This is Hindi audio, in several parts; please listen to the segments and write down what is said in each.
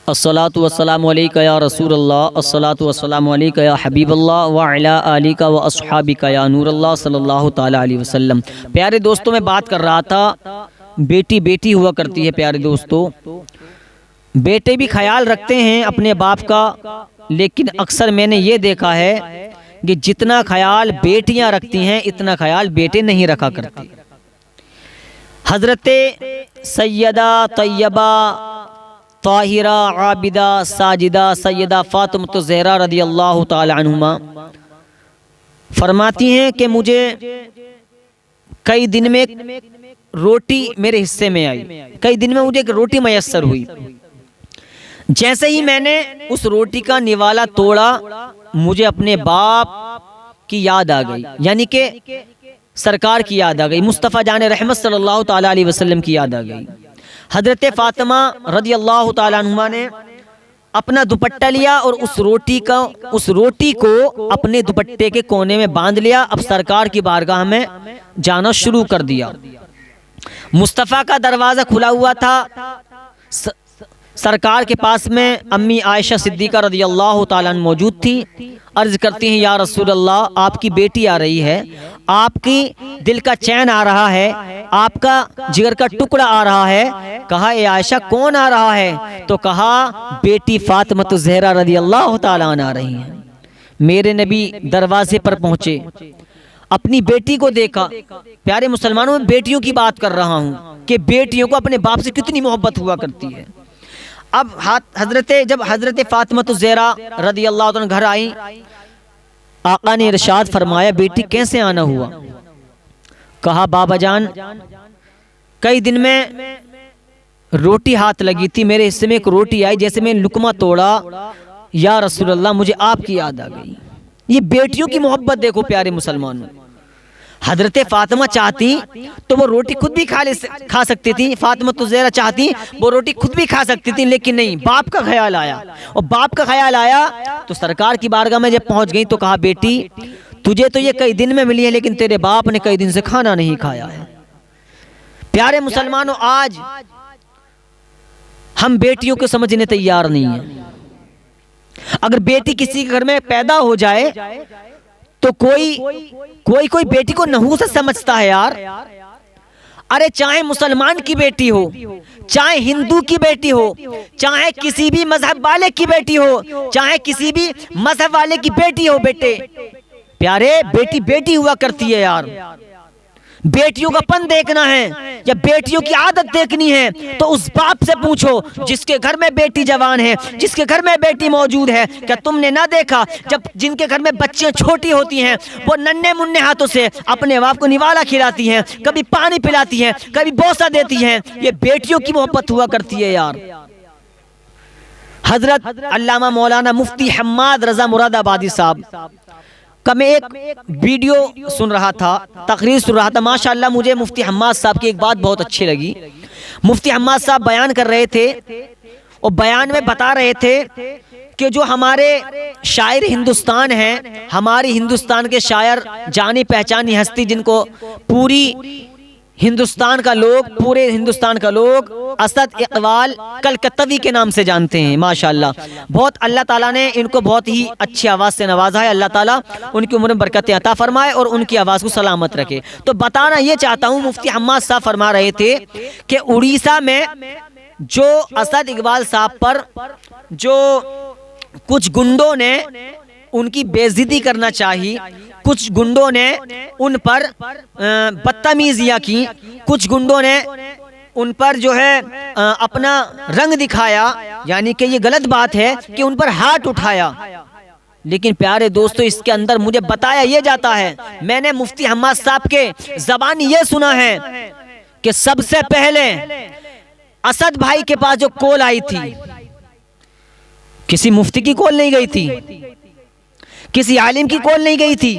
अस्सलातु वस्सलामु अलैका या रसूलल्लाह, अस्सलातु वस्सलामु अलैका या हबीबल्लाह व अला आलिका व अस्हाबिका या नूरल्लाह सल्लल्लाहु ताला अलैहि वसल्लम। प्यारे दोस्तों, मैं बात कर रहा था बेटी बेटी हुआ करती है। प्यारे दोस्तों, बेटे भी ख्याल रखते हैं अपने बाप का, लेकिन अक्सर मैंने ये देखा है कि जितना ख्याल बेटियां रखती हैं इतना ख्याल बेटे नहीं रखा करते। हज़रत सैयदा तैयबा ताहिरा आबिदा साजिदा सैयदा फातिमा ज़हरा रदी अल्लाह ताला अन्हुमा फरमाती हैं कि मुझे कई दिन में रोटी मेरे हिस्से में आई, कई दिन में मुझे एक रोटी मयस्सर हुई। जैसे ही मैंने उस रोटी का निवाला तोड़ा, मुझे अपने बाप की याद आ गई, यानी कि सरकार की याद आ गई, मुस्तफ़ा जान रहमत सल्लल्लाहु ताला अलैहि वसल्लम की याद आ गई। हज़रत फ़ातिमा रज़ी अल्लाह ताला अन्हा ने अपना दुपट्टा लिया और उस रोटी को अपने दुपट्टे के कोने में बांध लिया। अब सरकार की बारगाह में जाना शुरू कर दिया। मुस्तफ़ा का दरवाज़ा खुला हुआ था। सरकार के पास में अम्मी आयशा सिद्दीक़ा रज़ी अल्लाह ताला अन्हा मौजूद थी। अर्ज़ करती हैं, या रसूल अल्लाह, आपकी बेटी आ रही है, आपकी दिल का चैन आ रहा है, आपका जिगर का टुकड़ा आ रहा है। कहा, ए आयशा, कौन आ रहा है? तो कहा, बेटी फातिमा ज़हरा रज़ी अल्लाह ताला अन्हा आ रही हैं। मेरे नबी दरवाजे पर पहुंचे, अपनी बेटी को देखा। प्यारे मुसलमानों, में बेटियों की बात कर रहा हूँ कि बेटियों को अपने बाप से कितनी मोहब्बत हुआ करती है। अब जब हज़रत फातिमा ज़हरा रज़ी अल्लाह ताला घर आई, आका ने इरशाद फरमाया, बेटी कैसे आना हुआ? कहा, बाबा जान, कई दिन में रोटी हाथ लगी थी, मेरे हिस्से में एक रोटी आई, जैसे मैंने लुकमा तोड़ा, या रसूल अल्लाह, मुझे आपकी याद आ गई। ये बेटियों की मोहब्बत देखो प्यारे मुसलमानों। हज़रत फातिमा चाहती तो वो रोटी खुद भी खा सकती थी, फातिमा ज़हरा चाहती वो रोटी खुद भी खा सकती थी, लेकिन नहीं, बाप का ख्याल आया। और बाप का ख्याल आया तो सरकार की बारगाह में जब पहुंच गई तो कहा, बेटी, तुझे तो ये कई दिन में मिली है, लेकिन तेरे बाप ने कई दिन से खाना नहीं खाया है। प्यारे मुसलमानों, आज हम बेटियों को समझने तैयार नहीं है। अगर बेटी किसी के घर में पैदा हो जाए तो कोई बेटी को नहूस समझता है यार। अरे चाहे मुसलमान की बेटी हो, चाहे हिंदू की बेटी हो, चाहे किसी भी मजहब वाले की बेटी हो, चाहे किसी भी मजहब वाले की बेटी हो, बेटे प्यारे, बेटी बेटी हुआ करती है यार। बेटियों का पन देखना है या बेटियों की आदत देखनी है तो उस बाप से पूछो जिसके घर में बेटी जवान है, जिसके घर में बेटी मौजूद है। क्या तुमने ना देखा, जब जिनके घर में बच्चियां छोटी होती हैं, वो नन्हे मुन्ने हाथों से अपने बाप को निवाला खिलाती हैं, कभी पानी पिलाती हैं, कभी बोसा देती हैं। ये बेटियों की मोहब्बत हुआ करती है यार। हजरत अल्लामा मौलाना मुफ्ती हम्माद रजा मुरादाबादी साहब का मैं एक वीडियो सुन रहा था, तकरीर सुन रहा था। माशाअल्लाह, मुझे मुफ्ती हम्माद साहब की एक बात बहुत अच्छी लगी। मुफ्ती हम्माद साहब बयान कर रहे थे और बयान में बता रहे थे कि जो हमारे शायर हिंदुस्तान हैं, हमारी हिंदुस्तान के शायर, जानी पहचानी हस्ती, जिनको पूरे हिंदुस्तान का लोग असद इकबाल कलकत्तवी के नाम से जानते हैं। माशाअल्लाह, बहुत अल्लाह ताला ने इनको बहुत ही अच्छी आवाज़ से नवाजा है। अल्लाह ताला उनकी उम्र में बरकतें अता फरमाए और उनकी आवाज़ को सलामत रखे। तो बताना ये चाहता हूँ, मुफ्ती हम्माद साहब फरमा रहे थे कि उड़ीसा में जो असद इकबाल साहब पर जो कुछ गुंडों ने उनकी बेइज्जती करना चाहिए, कुछ गुंडों ने उन पर बदतमीजियां की, कुछ गुंडों ने उन पर जो है अपना रंग दिखाया, यानी कि ये गलत बात है कि उन पर हाथ उठाया। लेकिन प्यारे दोस्तों, इसके अंदर मुझे बताया ये जाता है, मैंने मुफ्ती हम्माद साहब के ज़बानी ये सुना है कि सबसे पहले असद भाई के पास जो कॉल आई थी, किसी मुफ्ती की कॉल नहीं गई थी, किसी आलिम की कॉल नहीं गई थी,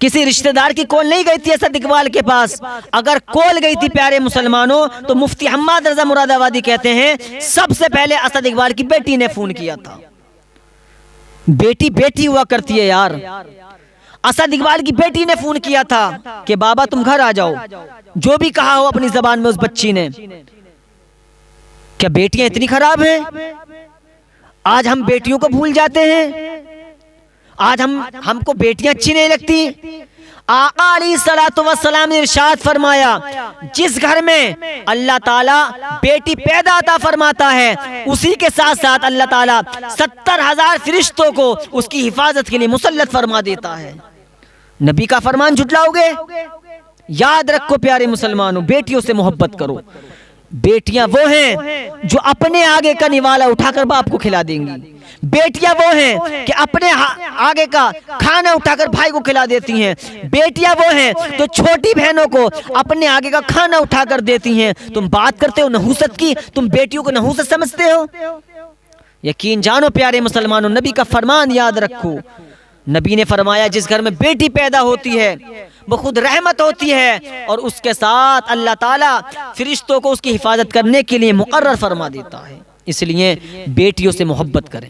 किसी रिश्तेदार की कॉल नहीं गई थी असद इकबाल के पास। अगर कॉल गई थी प्यारे मुसलमानों, तो मुफ्ती हम्माद रजा मुरादाबादी कहते हैं सबसे पहले असद इकबाल की बेटी ने फोन किया था। बेटी बेटी हुआ करती है यार। असद इकबाल की बेटी ने फोन किया था कि बाबा तुम घर आ जाओ, जो भी कहा हो अपनी जबान में उस बच्ची ने। क्या बेटियां इतनी खराब हैं? आज हम बेटियों को भूल जाते हैं। आज हमको बेटियां अच्छी नहीं लगती। आका अलैहिस्सलातु वस्सलाम ने इरशाद फरमाया, जिस घर में अल्लाह ताला बेटी पैदा अता फरमाता है, उसी के साथ साथ अल्लाह ताला 70,000 फरिश्तों को उसकी हिफाजत के लिए मुसल्लत फरमा देता है। नबी का फरमान झुटलाओगे? याद रखो प्यारे मुसलमानों, बेटियों से मोहब्बत करो। बेटियां वो हैं जो अपने आगे का निवाला उठाकर बाप को खिला देंगी। बेटियां वो हैं कि अपने आगे का खाना उठाकर भाई को खिला देती हैं। बेटियां वो हैं जो छोटी बहनों को अपने आगे का खाना उठाकर देती हैं। तुम बात करते हो नहुसत की, तुम बेटियों को नहुसत समझते हो? यकीन जानो प्यारे मुसलमानों, नबी का फरमान याद रखो। नबी ने फरमाया, जिस घर में बेटी पैदा होती है वो खुद रहमत होती है, और उसके साथ अल्लाह ताला फरिश्तों को उसकी हिफाजत करने के लिए मुकर्रर फरमा देता है। इसलिए बेटियों से मोहब्बत करें।